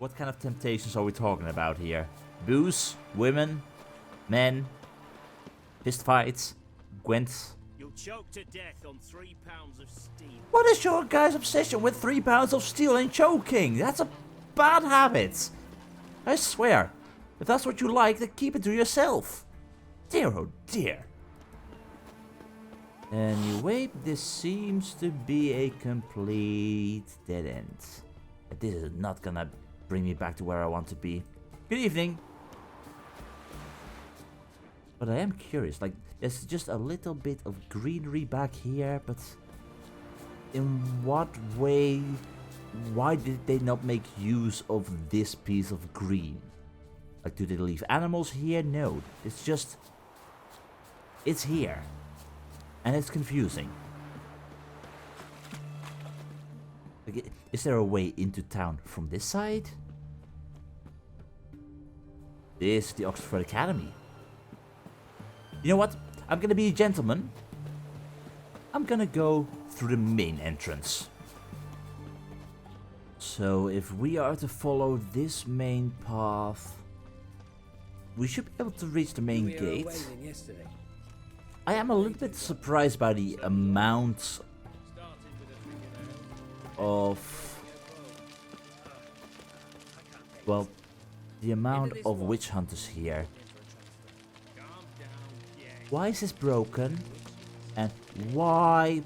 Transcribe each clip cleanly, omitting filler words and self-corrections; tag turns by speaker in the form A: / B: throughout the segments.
A: What kind of temptations are we talking about here? Booze? Women? Men? Fist fights? Gwent?
B: You'll choke to death on 3 pounds of steel.
A: What is your guy's obsession with 3 pounds of steel and choking? That's a bad habit. I swear. If that's what you like, then keep it to yourself. Dear oh dear. Anyway, this seems to be a complete dead end. This is not gonna bring me back to where I want to be. Good evening. But I am curious, like, there's just a little bit of greenery back here, but in what way, why did they not make use of this piece of green? Like, do they leave animals here? No, it's just, it's here. And it's confusing. Like, is there a way into town from this side? This is the Oxenfurt Academy. You know what? I'm gonna be a gentleman. I'm gonna go through the main entrance. So if we are to follow this main path, we should be able to reach the main gate. I am a little bit surprised by the amount of, well, the amount of witch hunters here. Why is this broken? And why?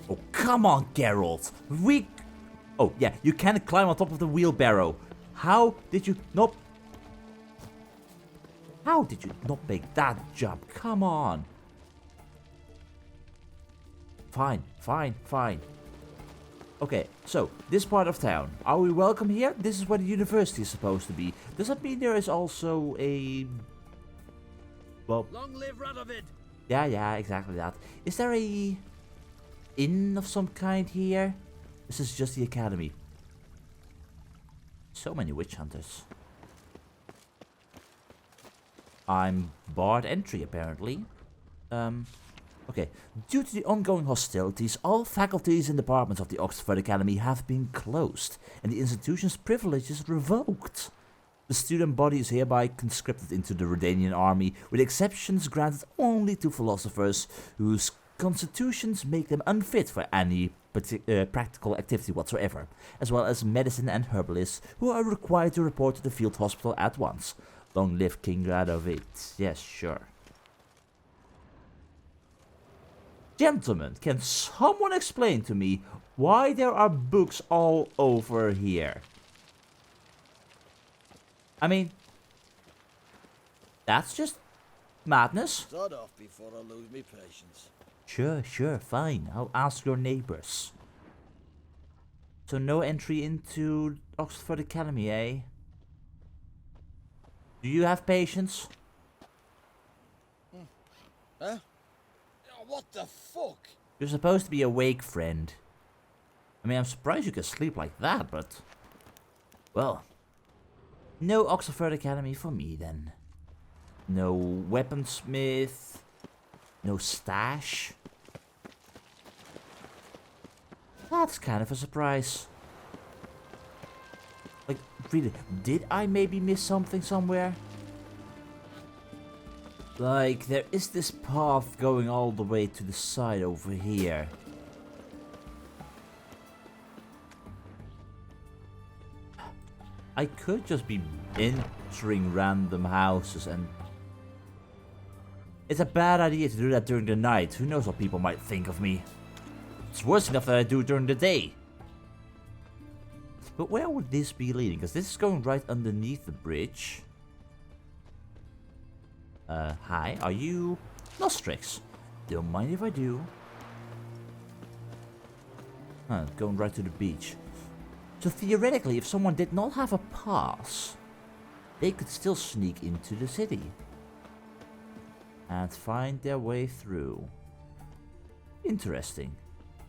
A: Oh, come on, Geralt. Oh, yeah, you can climb on top of the wheelbarrow. How did you not? How did you not make that jump? Come on. Fine, fine, fine. Okay, so, this part of town. Are we welcome here? This is where the university is supposed to be. Does that mean there is also a... well...
B: Long live Radovid!
A: Yeah, exactly that. Is there a... inn of some kind here? This is just the academy. So many witch hunters. I'm barred entry, apparently. Okay. Due to the ongoing hostilities, all faculties and departments of the Oxenfurt Academy have been closed, and the institution's privileges revoked. The student body is hereby conscripted into the Redanian army, with exceptions granted only to philosophers whose constitutions make them unfit for any practical activity whatsoever, as well as medicine and herbalists, who are required to report to the field hospital at once. Long live King Radovid. Yes, sure. Gentlemen, can someone explain to me why there are books all over here? I mean, that's just madness.
C: Start off before I lose my patience.
A: Sure, fine. I'll ask your neighbors. So no entry into Oxenfurt Academy, eh? Do you have patience?
C: Huh? Oh, what the fuck?
A: You're supposed to be awake, friend. I mean, I'm surprised you can sleep like that, but... well... no Oxenfurt Academy for me, then. No weaponsmith... no stash... that's kind of a surprise. Like, really, did I maybe miss something somewhere? Like, there is this path going all the way to the side over here. I could just be entering random houses and... it's a bad idea to do that during the night. Who knows what people might think of me. It's worse enough that I do it during the day. But where would this be leading? Because this is going right underneath the bridge. Hi, are you Nostrix? Don't mind if I do. Huh, going right to the beach. So theoretically, if someone did not have a pass, they could still sneak into the city. And find their way through. Interesting.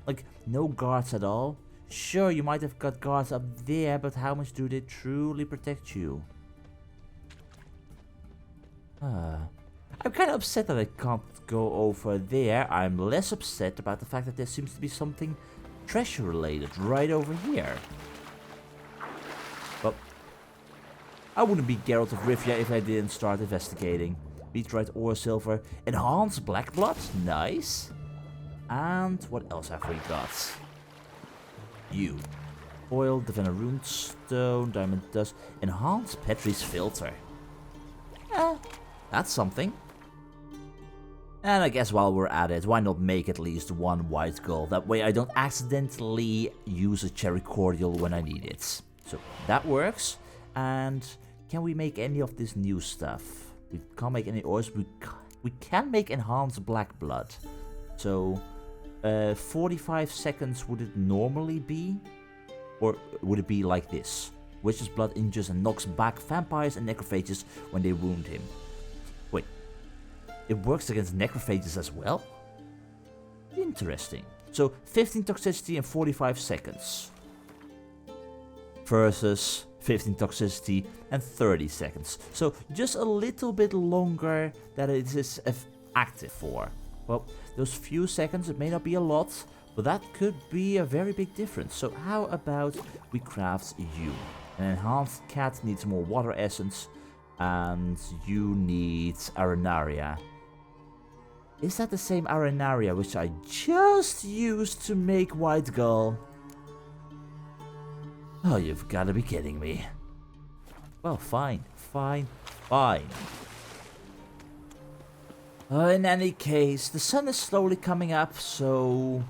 A: Like, no guards at all? Sure, you might have got guards up there, but how much do they truly protect you? I'm kind of upset that I can't go over there. I'm less upset about the fact that there seems to be something treasure related right over here. But I wouldn't be Geralt of Rivia if I didn't start investigating. Meteorite ore silver. Enhanced black blood. Nice. And what else have we got? You. Oil, Divina rune stone, diamond dust. Enhanced Petri's filter. That's something. And I guess while we're at it, why not make at least one white gold? That way I don't accidentally use a cherry cordial when I need it. So that works. And can we make any of this new stuff? We can't make any ores. We can make enhanced black blood. So 45 seconds would it normally be? Or would it be like this? Witch's blood injures and knocks back vampires and necrophages when they wound him. Wait, it works against necrophages as well? Interesting. So 15 toxicity and 45 seconds. Versus 15 toxicity and 30 seconds. So just a little bit longer that it is active for. Well, those few seconds, it may not be a lot, but that could be a very big difference. So how about we craft you? An enhanced cat needs more water essence, and you need arenaria. Is that the same arenaria which I just used to make white gull? Oh, you've got to be kidding me. Well, fine. In any case, the sun is slowly coming up, so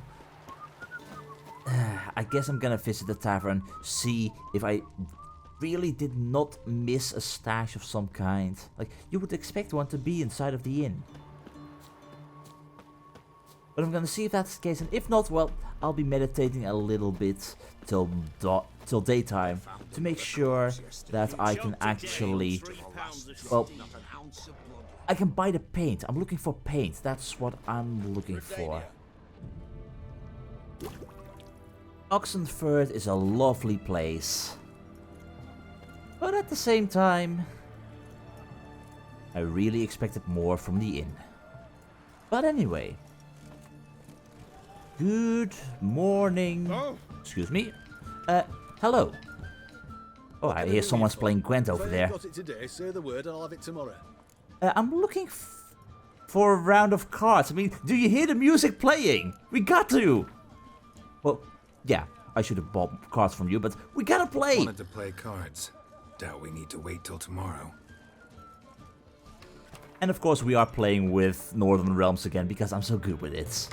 A: I guess I'm gonna visit the tavern, see if I really did not miss a stash of some kind. Like, you would expect one to be inside of the inn. But I'm gonna see if that's the case, and if not, well, I'll be meditating a little bit till daytime to make sure that I can actually, well, I can buy the paint. I'm looking for paint. That's what I'm looking for. Oxenfurt is a lovely place. But at the same time, I really expected more from the inn. But anyway. Good morning.
C: Oh.
A: Excuse me. Hello. Oh, I hear someone's playing Gwent over there.
D: Got it today, say the word and I'll have it tomorrow.
A: I'm looking for a round of cards. I mean, do you hear the music playing? We got to. Well, yeah, I should have bought cards from you, but we gotta play.
E: Wanted to play cards. Doubt we need to wait till tomorrow.
A: And of course, we are playing with Northern Realms again because I'm so good with it.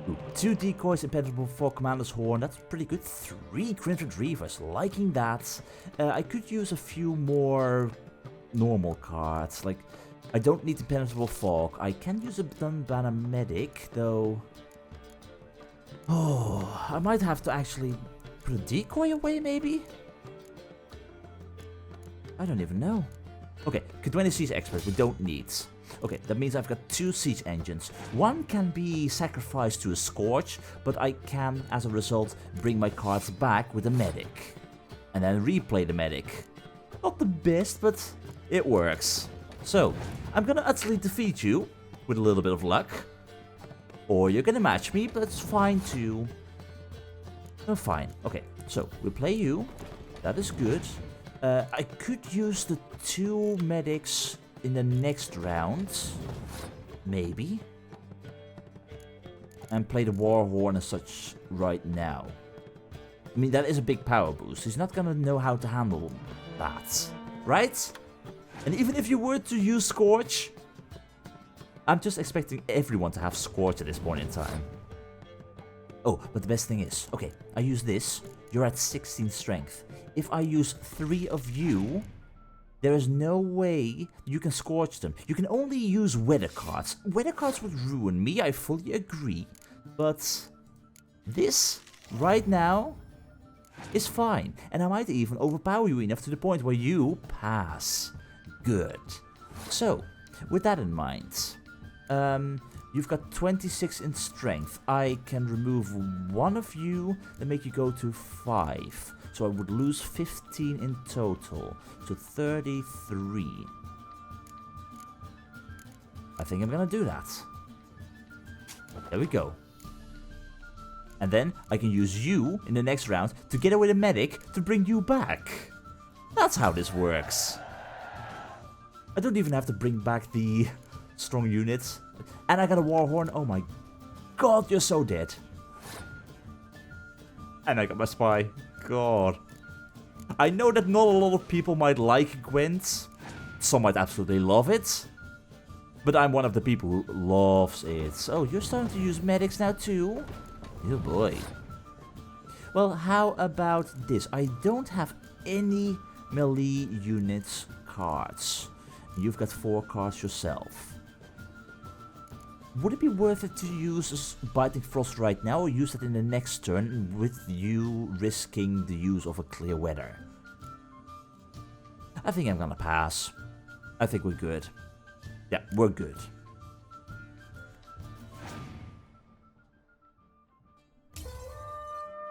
A: Ooh, 2 decoys, impenetrable for Commander's Horn. That's pretty good. 3 Grim Retrievers, liking that. I could use a few more normal cards. Like, I don't need impenetrable fog. I can use a Dunbana Medic, though. Oh, I might have to actually put a decoy away, maybe? I don't even know. Okay, K20 Siege Expert, we don't need. Okay, that means I've got 2 siege engines. One can be sacrificed to a Scourge, but I can, as a result, bring my cards back with a Medic. And then replay the Medic. Not the best, but it works. So, I'm gonna utterly defeat you, with a little bit of luck. Or you're gonna match me, but it's fine too. Oh, fine. Okay, so we play you. That is good. I could use the 2 medics in the next round. Maybe. And play the Warhorn as such right now. I mean, that is a big power boost. He's not gonna know how to handle that. Right? And even if you were to use Scourge, I'm just expecting everyone to have Scourge at this point in time. Oh, but the best thing is, okay, I use this. You're at 16 strength. If I use 3 of you, there is no way you can Scourge them. You can only use weather cards. Weather cards would ruin me, I fully agree. But this, right now, is fine. And I might even overpower you enough to the point where you pass. Good. So, with that in mind, you've got 26 in strength. I can remove 1 of you and make you go to 5. So I would lose 15 in total. So 33. I think I'm gonna do that. There we go. And then I can use you in the next round together with a medic to bring you back. That's how this works. I don't even have to bring back the strong units. And I got a warhorn. Oh my god, you're so dead. And I got my spy. God. I know that not a lot of people might like Gwent. Some might absolutely love it. But I'm one of the people who loves it. Oh, you're starting to use medics now too? Oh boy. Well, how about this? I don't have any melee units cards. You've got 4 cards yourself. Would it be worth it to use Biting Frost right now or use it in the next turn with you risking the use of a clear weather? I think I'm gonna pass. I think we're good. Yeah, we're good.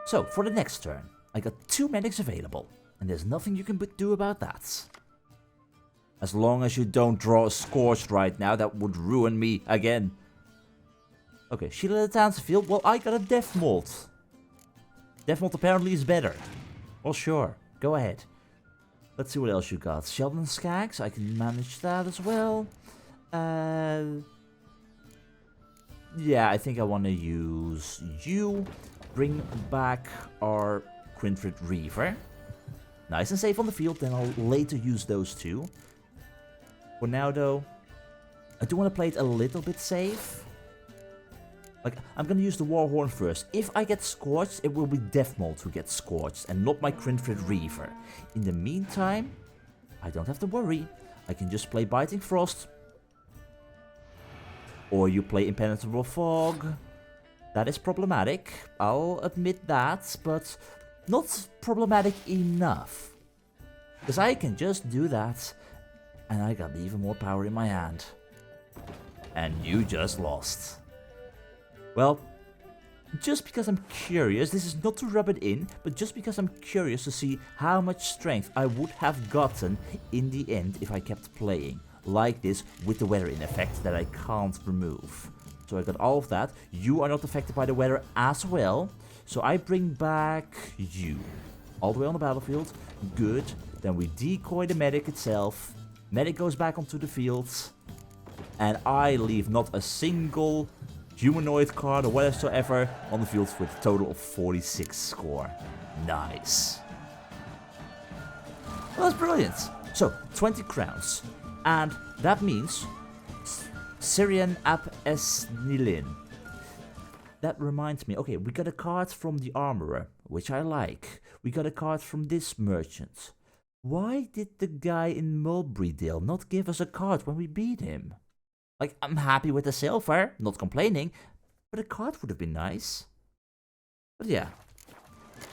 A: So, for the next turn, I got 2 medics available, and there's nothing you can do about that. As long as you don't draw a Scorched right now, that would ruin me again. Okay, Shielded Field. Well, I got a Death Mold. Death Mold apparently is better. Well, sure. Go ahead. Let's see what else you got. Sheldon Skags. I can manage that as well. Yeah, I think I want to use you. Bring back our Quinfrid Reaver. Nice and safe on the field. Then I'll later use those 2. For now, though, I do want to play it a little bit safe. Like, I'm gonna use the Warhorn first. If I get Scorched, it will be Deathmold who gets Scorched, and not my Quinfrid Reaver. In the meantime, I don't have to worry. I can just play Biting Frost. Or you play Impenetrable Fog. That is problematic. I'll admit that, but not problematic enough. Because I can just do that, and I got even more power in my hand. And you just lost. Well, just because I'm curious, this is not to rub it in, but just because I'm curious to see how much strength I would have gotten in the end if I kept playing like this with the weather in effect that I can't remove. So I got all of that. You are not affected by the weather as well. So I bring back you. All the way on the battlefield. Good. Then we decoy the medic itself. Medic goes back onto the field. And I leave not a single humanoid card or whatsoever on the field with a total of 46 score. Nice. Well, that's brilliant. So, 20 crowns. And that means Syrian Ap Esnilin. That reminds me. Okay, we got a card from the Armorer, which I like. We got a card from this merchant. Why did the guy in Mulberrydale not give us a card when we beat him? Like, I'm happy with the silver, not complaining, but a card would have been nice. But yeah,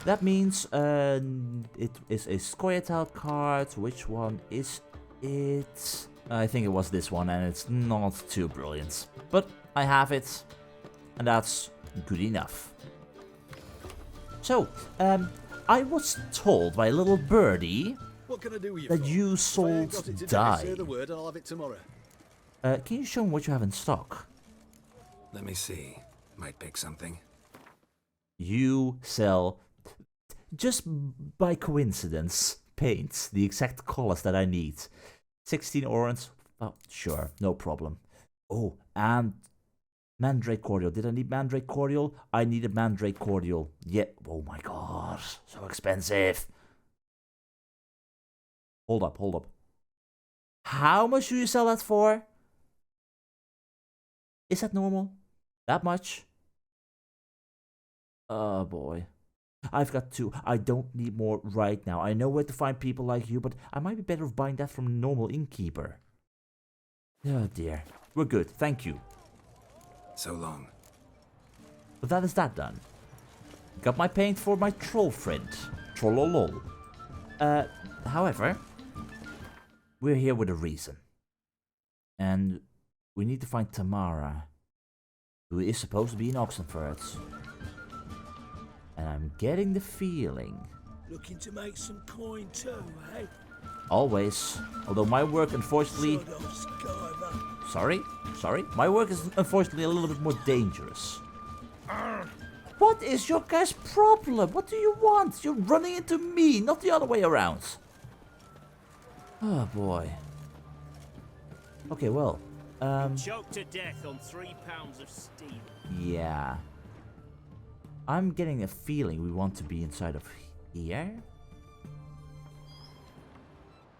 A: that means it is a Scoia'tael card. Which one is it? I think it was this one, and it's not too brilliant. But I have it, and that's good enough. So, I was told by a little birdie
D: What can I do with you
A: that
D: for?
A: you
D: If I
A: sold
D: ain't got it today,
A: dye.
D: say the word and I'll have it tomorrow.
A: Can you show me what you have in stock?
E: Let me see. Might pick something.
A: You sell, just by coincidence, paints, the exact colors that I need. 16 orange, oh, sure, no problem. Oh, and Mandrake Cordial. Did I need Mandrake Cordial? I needed Mandrake Cordial. Yeah, oh my god, so expensive. Hold up. How much do you sell that for? Is that normal? That much? Oh boy. I've got 2. I don't need more right now. I know where to find people like you, but I might be better off buying that from a normal innkeeper. Oh dear. We're good, thank you.
E: So long.
A: But that is that done. Got my paint for my troll friend. Trollolol. However, we're here with a reason. And we need to find Tamara, who is supposed to be in Oxenfurt. And I'm getting the feeling...
B: Looking to make some coin too, eh?
A: Always. Although my work, unfortunately...
B: Sod off, Skyver.
A: Sorry? My work is unfortunately a little bit more dangerous. What is your guys' problem? What do you want? You're running into me, not the other way around. Oh boy. Okay, well.
F: Choked to death on 3 pounds of steel.
A: Yeah. I'm getting a feeling we want to be inside of here.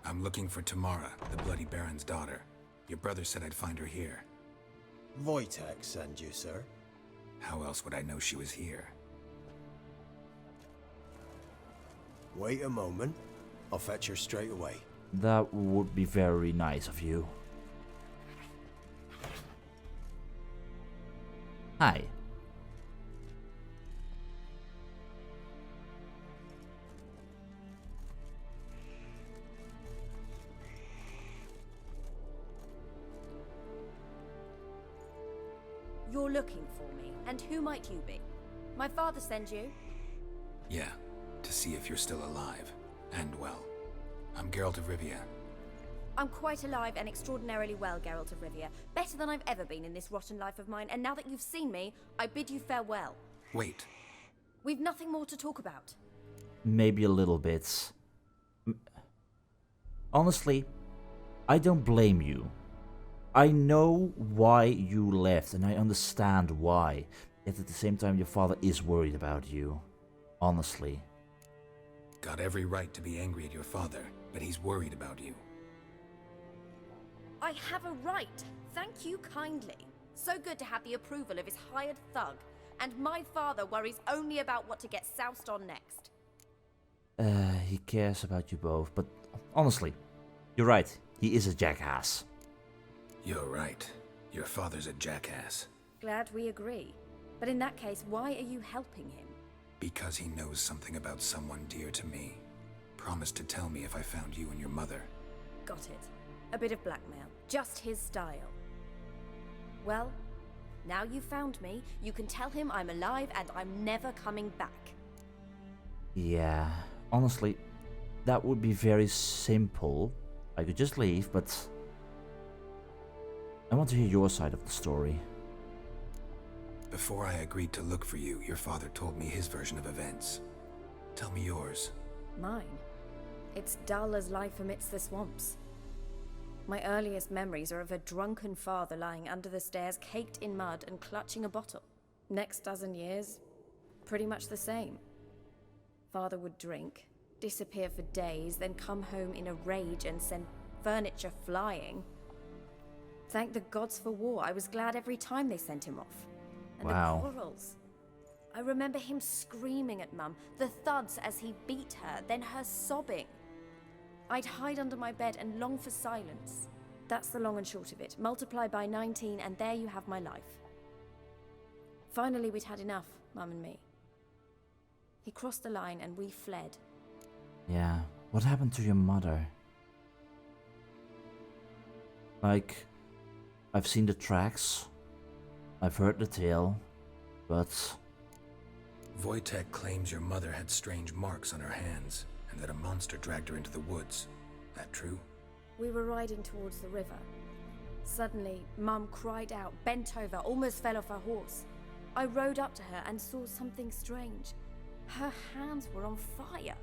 E: I'm looking for Tamara, the Bloody Baron's daughter. Your brother said I'd find her here.
C: Wojtek send you, sir.
E: How else would I know she was here?
C: Wait a moment. I'll fetch her straight away.
A: That would be very nice of you. Hi.
G: You're looking for me, and who might you be? My father send you?
E: Yeah, to see if you're still alive. And well. I'm Geralt of Rivia.
G: I'm quite alive and extraordinarily well, Geralt of Rivia. Better than I've ever been in this rotten life of mine, and now that you've seen me, I bid you farewell.
E: Wait.
G: We've nothing more to talk about.
A: Maybe a little bit. Honestly, I don't blame you. I know why you left, and I understand why. Yet at the same time, your father is worried about you. Honestly.
E: Got every right to be angry at your father, but he's worried about you.
G: I have a right. Thank you kindly. So good to have the approval of his hired thug. And my father worries only about what to get soused on next.
A: He cares about you both, but honestly, you're right. He is a jackass.
E: You're right. Your father's a jackass.
G: Glad we agree. But in that case, why are you helping him?
E: Because he knows something about someone dear to me. Promised to tell me if I found you and your mother.
G: Got it. A bit of blackmail. Just his style. Well, now you've found me, you can tell him I'm alive and I'm never coming back.
A: Yeah, honestly, that would be very simple. I could just leave, but I want to hear your side of the story.
E: Before I agreed to look for you, your father told me his version of events. Tell me yours.
G: Mine? It's dull as life amidst the swamps. My earliest memories are of a drunken father lying under the stairs, caked in mud and clutching a bottle. Next dozen years, pretty much the same. Father would drink, disappear for days, then come home in a rage and send furniture flying. Thank the gods for war. I was glad every time they sent him off. And
A: Wow.
G: the quarrels. I remember him screaming at Mum, the thuds as he beat her, then her sobbing. I'd hide under my bed and long for silence. That's the long and short of it. Multiply by 19 and there you have my life. Finally we'd had enough, Mum and me. He crossed the line and we fled.
A: Yeah, what happened to your mother? Like, I've seen the tracks, I've heard the tale, but...
E: Wojtek claims your mother had strange marks on her hands, and that a monster dragged her into the woods. That true?
G: We were riding towards the river. Suddenly, Mum cried out, bent over, almost fell off her horse. I rode up to her and saw something strange. Her hands were on fire.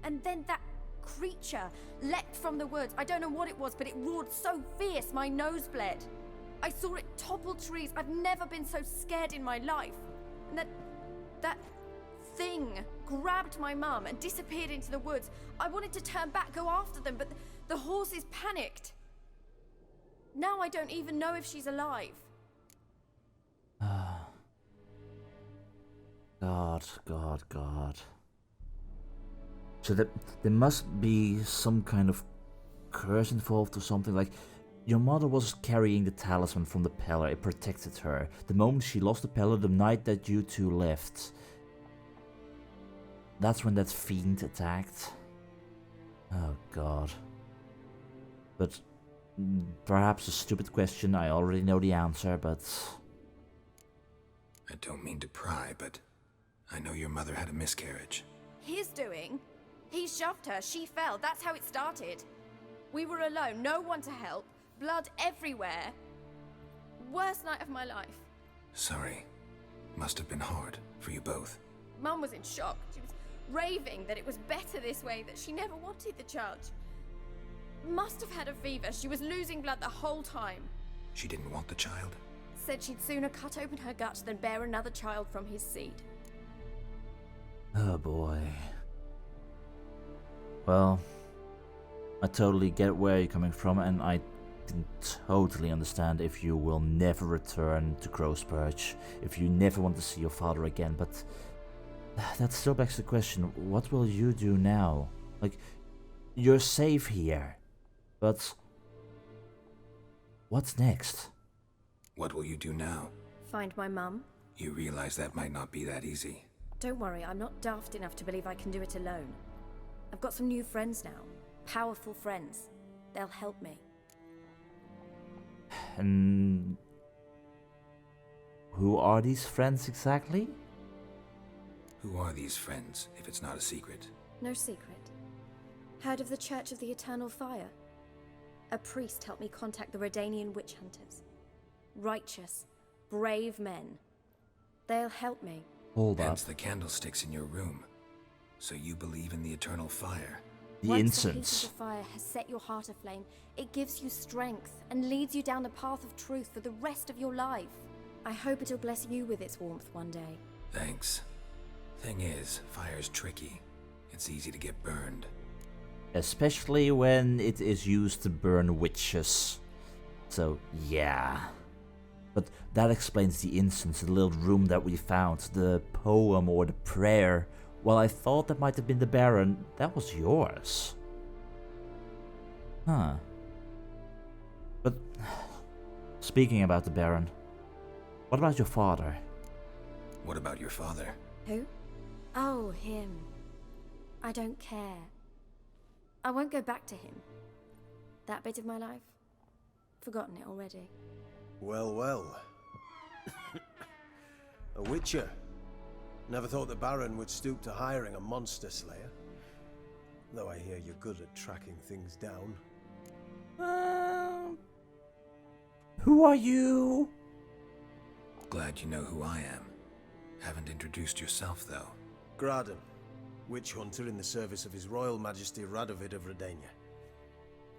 G: And then that creature leapt from the woods. I don't know what it was, but it roared so fierce my nose bled. I saw it topple trees. I've never been so scared in my life. And that thing grabbed my mum and disappeared into the woods. I wanted to turn back, go after them, but the horses panicked. Now I don't even know if she's alive.
A: God. So there must be some kind of curse involved or something. Like, your mother was carrying the talisman from the Peller. It protected her. The moment she lost the Peller, the night that you two left, that's when that fiend attacked. Oh god. But perhaps a stupid question, I already know the answer, but...
E: I don't mean to pry, but I know your mother had a miscarriage.
G: His doing? He shoved her, she fell, that's how it started. We were alone, no one to help, blood everywhere. Worst night of my life.
E: Sorry. Must have been hard for you both.
G: Mum was in shock. She was raving that it was better this way, that she never wanted the charge. Must have had a fever. She was losing blood the whole time.
E: She didn't want the child?
G: Said she'd sooner cut open her gut than bear another child from his seed.
A: Oh boy. Well, I totally get where you're coming from, and I can totally understand if you will never return to Perch, if you never want to see your father again, but that still begs the question, what will you do now? Like, you're safe here, but what's next?
E: What will you do now?
G: Find my mum.
E: You realize that might not be that easy.
G: Don't worry, I'm not daft enough to believe I can do it alone. I've got some new friends now. Powerful friends. They'll help me.
A: And who are these friends exactly?
E: Who are these friends, if it's not a secret?
G: No secret. Heard of the Church of the Eternal Fire? A priest helped me contact the Redanian witch hunters. Righteous, brave men. They'll help me.
A: Hold up.
E: Hence the candlesticks in your room. So you believe in the eternal fire?
A: The
G: Once the heat
A: incense.
G: of the fire has set your heart aflame, it gives you strength and leads you down the path of truth for the rest of your life. I hope it'll bless you with its warmth one day.
E: Thanks. Thing is, fire's tricky. It's easy to get burned.
A: Especially when it is used to burn witches. So, yeah. But that explains the incense, the little room that we found, the poem or the prayer. While I thought that might have been the Baron, that was yours. Huh. But, speaking about the Baron, what about your father?
E: What about your father?
G: Who? Oh, him. I don't care. I won't go back to him. That bit of my life? Forgotten it already.
C: Well, well. A witcher. Never thought the Baron would stoop to hiring a monster slayer. Though I hear you're good at tracking things down.
A: Who are you?
E: Glad you know who I am. Haven't introduced yourself, though.
C: Graden, witch hunter in the service of His Royal Majesty Radovid of Redania.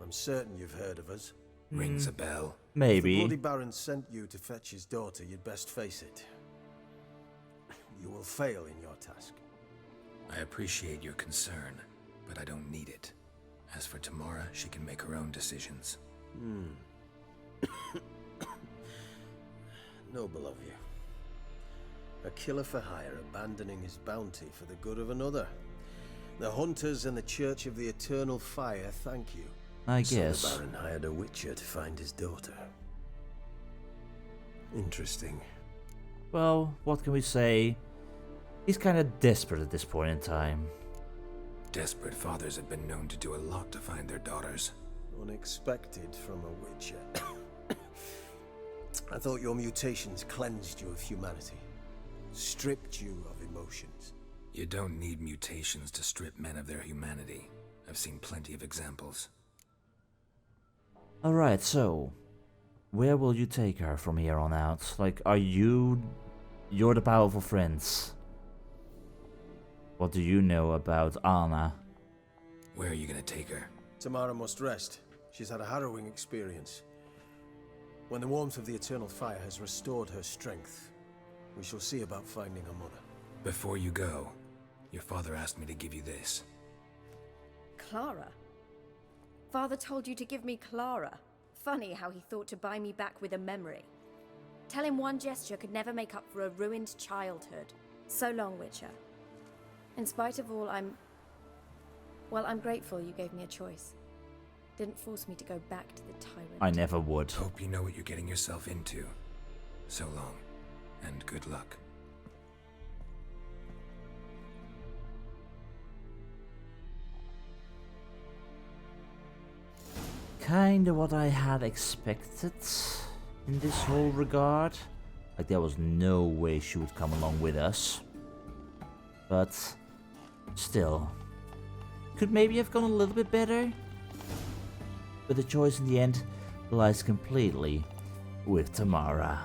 C: I'm certain you've heard of us.
E: Rings a bell.
C: If the
A: Maybe.
C: Bloody Baron sent you to fetch his daughter, you'd best face it. You will fail in your task.
E: I appreciate your concern, but I don't need it. As for Tamara, she can make her own decisions.
C: Noble of you. A killer for hire abandoning his bounty for the good of another. The hunters and the Church of the Eternal Fire thank you.
A: I
C: So
A: guess.
C: the Baron hired a witcher to find his daughter. Interesting.
A: Well, what can we say? He's kinda desperate at this point in time.
E: Desperate fathers have been known to do a lot to find their daughters.
C: Unexpected from a witcher. I thought your mutations cleansed you of humanity. Stripped you of emotions.
E: You don't need mutations to strip men of their humanity. I've seen plenty of examples.
A: Alright, so where will you take her from here on out? Like, you're the powerful friends. What do you know about Anna?
E: Where are you gonna take her?
C: Tamara must rest. She's had a harrowing experience. When the warmth of the Eternal Fire has restored her strength, we shall see about finding her mother.
E: Before you go, your father asked me to give you this.
G: Clara? Father told you to give me Clara. Funny how he thought to buy me back with a memory. Tell him one gesture could never make up for a ruined childhood. So long, Witcher. In spite of all, I'm grateful you gave me a choice. Didn't force me to go back to the tyrant.
A: I never would.
E: Hope you know what you're getting yourself into. So long, and good luck.
A: Kinda what I had expected in this whole regard. Like, there was no way she would come along with us. But still, could maybe have gone a little bit better. But the choice in the end lies completely with Tamara.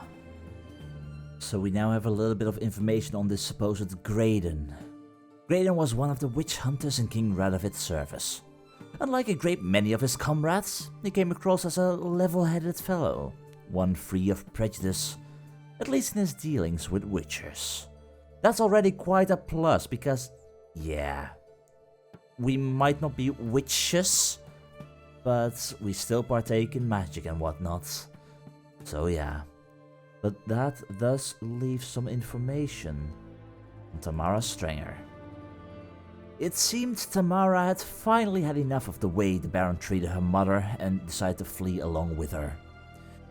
A: So we now have a little bit of information on this supposed Graden. Graden was one of the witch hunters in King Radovid's service. Unlike a great many of his comrades, he came across as a level-headed fellow, one free of prejudice, at least in his dealings with witchers. That's already quite a plus because, yeah, we might not be witches, but we still partake in magic and whatnot. So yeah, but that does leave some information on Tamara Strenger. It seemed Tamara had finally had enough of the way the Baron treated her mother and decided to flee along with her.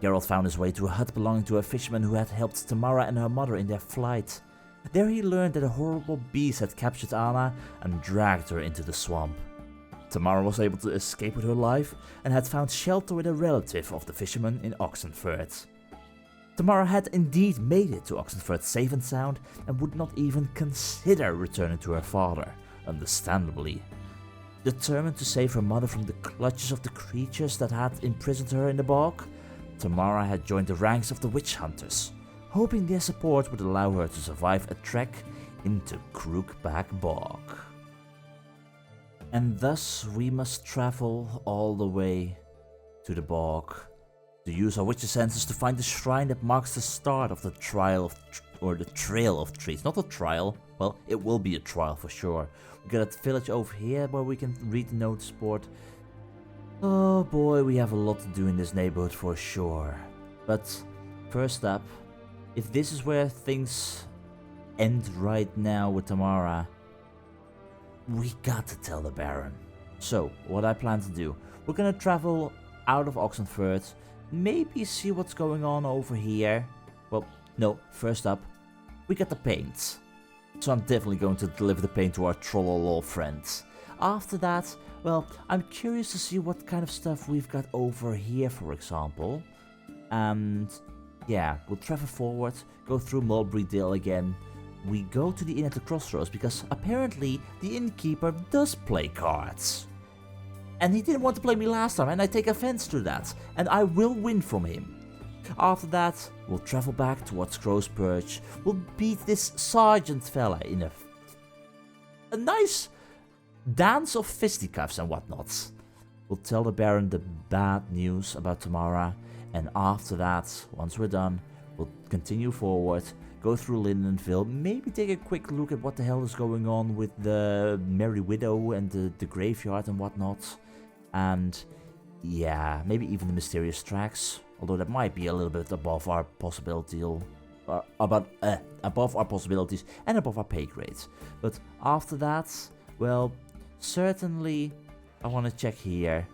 A: Geralt found his way to a hut belonging to a fisherman who had helped Tamara and her mother in their flight. There he learned that a horrible beast had captured Anna and dragged her into the swamp. Tamara was able to escape with her life and had found shelter with a relative of the fisherman in Oxenfurt. Tamara had indeed made it to Oxenfurt safe and sound and would not even consider returning to her father, understandably. Determined to save her mother from the clutches of the creatures that had imprisoned her in the bog, Tamara had joined the ranks of the witch hunters, hoping their support would allow her to survive a trek into Crookback Bog. And thus we must travel all the way to the bog to use our witcher senses to find the shrine that marks the start of the Trail of Trees. Not a trial, well, it will be a trial for sure. We got a village over here where we can read the notice board. Oh boy, we have a lot to do in this neighborhood for sure. But first up, if this is where things end right now with Tamara, we got to tell the Baron. So, what I plan to do, we're gonna travel out of Oxenfurt, maybe see what's going on over here. Well, no, first up, we got the paint. So I'm definitely going to deliver the paint to our Trollolol friends. After that, well, I'm curious to see what kind of stuff we've got over here, for example. And yeah, we'll travel forward, go through Mulberry Dale again. We go to the inn at the crossroads because apparently the innkeeper does play cards. And he didn't want to play me last time, and I take offense to that. And I will win from him. After that, we'll travel back towards Crow's Perch. We'll beat this sergeant fella in a nice dance of fisticuffs and whatnot. We'll tell the Baron the bad news about Tamara. And after that, once we're done, we'll continue forward, go through Lindenville, maybe take a quick look at what the hell is going on with the Merry Widow and the graveyard and whatnot. And yeah, maybe even the mysterious tracks, although that might be a little bit above our possibility, above our possibilities and above our pay grades. But after that, well, certainly I want to check here.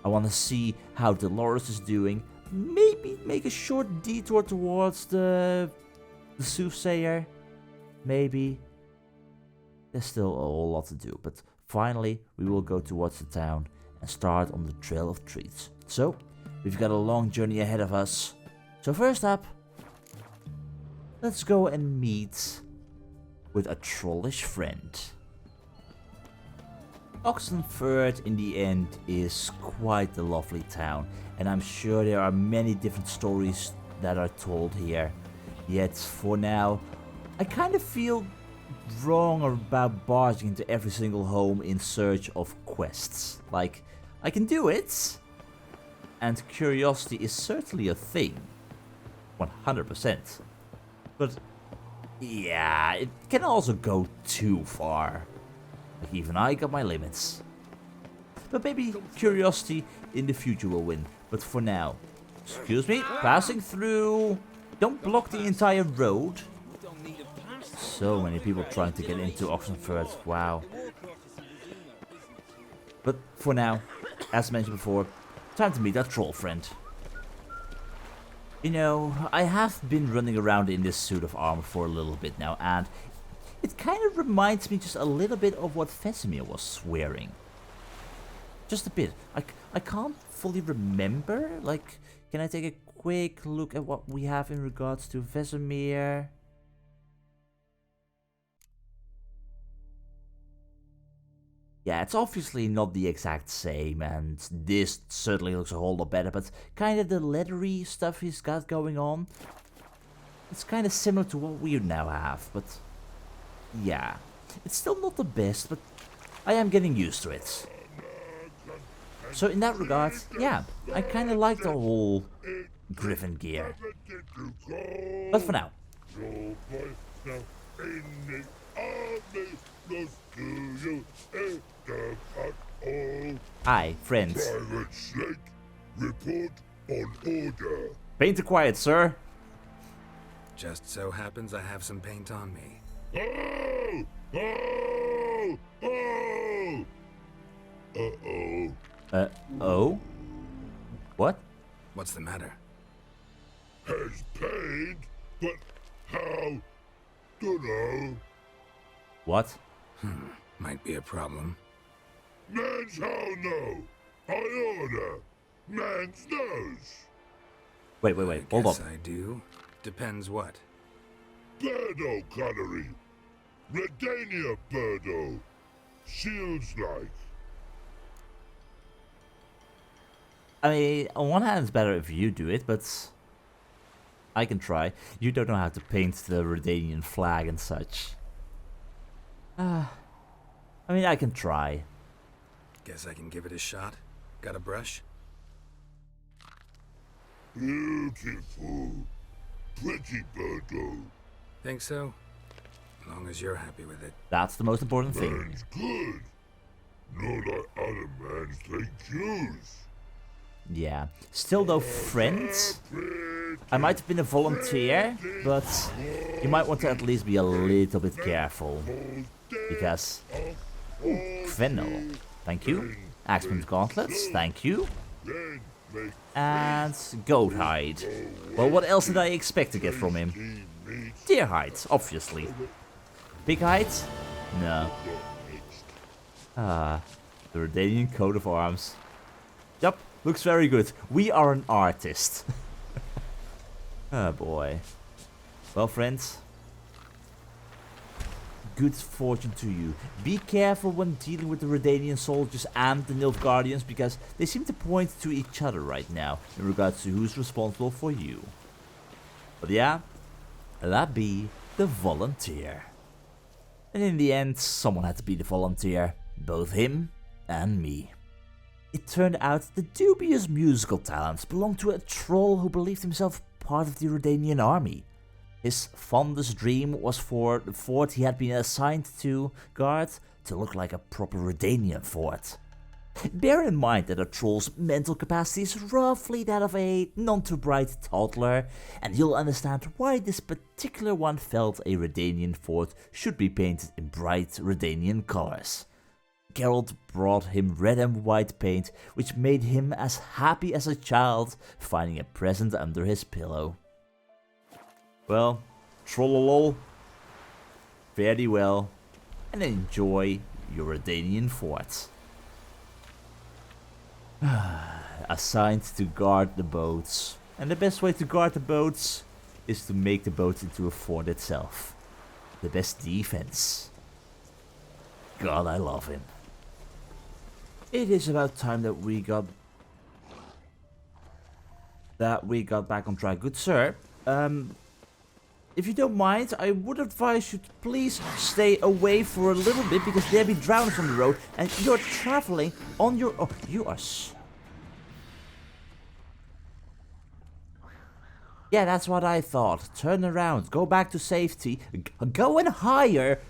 A: I want to see how Dolores is doing. Maybe make a short detour towards the soothsayer. Maybe. There's still a whole lot to do, but finally we will go towards the town and start on the Trail of Trees. So, we've got a long journey ahead of us. So first up, let's go and meet with a trollish friend. Oxenfurt in the end is quite a lovely town, and I'm sure there are many different stories that are told here. Yet for now, I kind of feel wrong about barging into every single home in search of quests. Like, I can do it, and curiosity is certainly a thing, 100%. But yeah, it can also go too far. Like, even I got my limits. But maybe curiosity in the future will win. But for now, excuse me, passing through. Don't block the entire road. So many people trying to get into Oxenfurt, wow. But for now, as mentioned before, time to meet our troll friend. You know, I have been running around in this suit of armor for a little bit now, and it kind of reminds me just a little bit of what Vesemir was wearing. Just a bit. I can't fully remember. Like, can I take a quick look at what we have in regards to Vesemir? Yeah, it's obviously not the exact same, and this certainly looks a whole lot better, but kind of the leathery stuff he's got going on, it's kind of similar to what we now have, but yeah, it's still not the best, but I am getting used to it. So in that regard, yeah, I kind of like the whole Griffin gear. But for now. Hi, friends.
H: Private Snake, report on order.
A: Paint quiet, sir.
E: Just so happens I have some paint on me.
H: Oh! Oh! Oh! Uh-oh.
A: Oh? What?
E: What's the matter?
H: Has paid, but how? Dunno.
A: What?
E: Might be a problem.
H: Man's how no. I order. Man's knows.
A: Wait, hold
E: Guess
A: on.
E: I do. Depends what.
H: Birdo gunnery. Redania Birdo. Shields like.
A: I mean, on one hand, it's better if you do it, but I can try. You don't know how to paint the Redanian flag and such. I mean, I can try.
E: Guess I can give it a shot. Got a brush?
H: Beautiful. Pretty Birdo.
E: Think so? As long as you're happy with it.
A: That's the most important thing.
H: Man's good. Not like other mans they choose.
A: Yeah. Still though, friends, I might have been a volunteer, but you might want to at least be a little bit careful. Because... Ooh, Fennel. Thank you. Axeman's Gauntlets. Thank you. And goat hide. Well, what else did I expect to get from him? Deer hide, obviously. Pig hide? No. The Redanian coat of arms. Yup, looks very good. We are an artist. Oh boy. Well, friends. Good fortune to you. Be careful when dealing with the Redanian soldiers and the Nilfgaardians, because they seem to point to each other right now in regards to who's responsible for you. But yeah, that be the volunteer. And in the end, someone had to be the volunteer. Both him and me. It turned out the dubious musical talents belonged to a troll who believed himself part of the Redanian army. His fondest dream was for the fort he had been assigned to guard to look like a proper Redanian fort. Bear in mind that a troll's mental capacity is roughly that of a non-too-bright toddler, and you'll understand why this particular one felt a Redanian fort should be painted in bright Redanian colors. Geralt brought him red and white paint, which made him as happy as a child finding a present under his pillow. Well, trollolol, fare thee well, and enjoy your Redanian fort. Assigned to guard the boats. And the best way to guard the boats is to make the boats into a fort itself. The best defense. God, I love him. It is about time that we got back on track. Good sir, if you don't mind, I would advise you to please stay away for a little bit, because there'll be drowners on the road and you're traveling on your own. You are Yeah, that's what I thought. Turn around, go back to safety, go and hire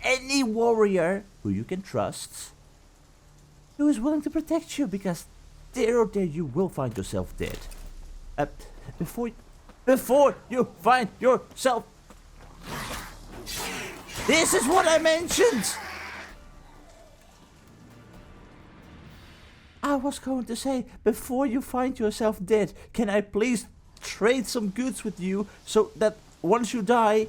A: any warrior who you can trust, who is willing to protect you, because there or there you will find yourself dead. Before you find yourself... This is what I mentioned! I was going to say, before you find yourself dead, can I please trade some goods with you, so that once you die...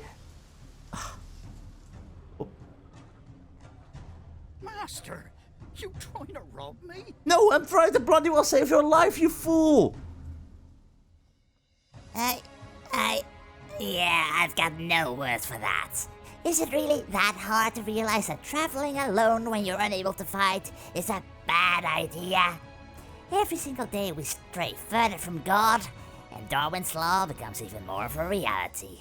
D: Master, you trying to rob me?
A: No, I'm trying to bloody well save your life, you fool!
I: Yeah, I've got no words for that. Is it really that hard to realize that traveling alone when you're unable to fight is a bad idea? Every single day we stray further from God, and Darwin's Law becomes even more of a reality.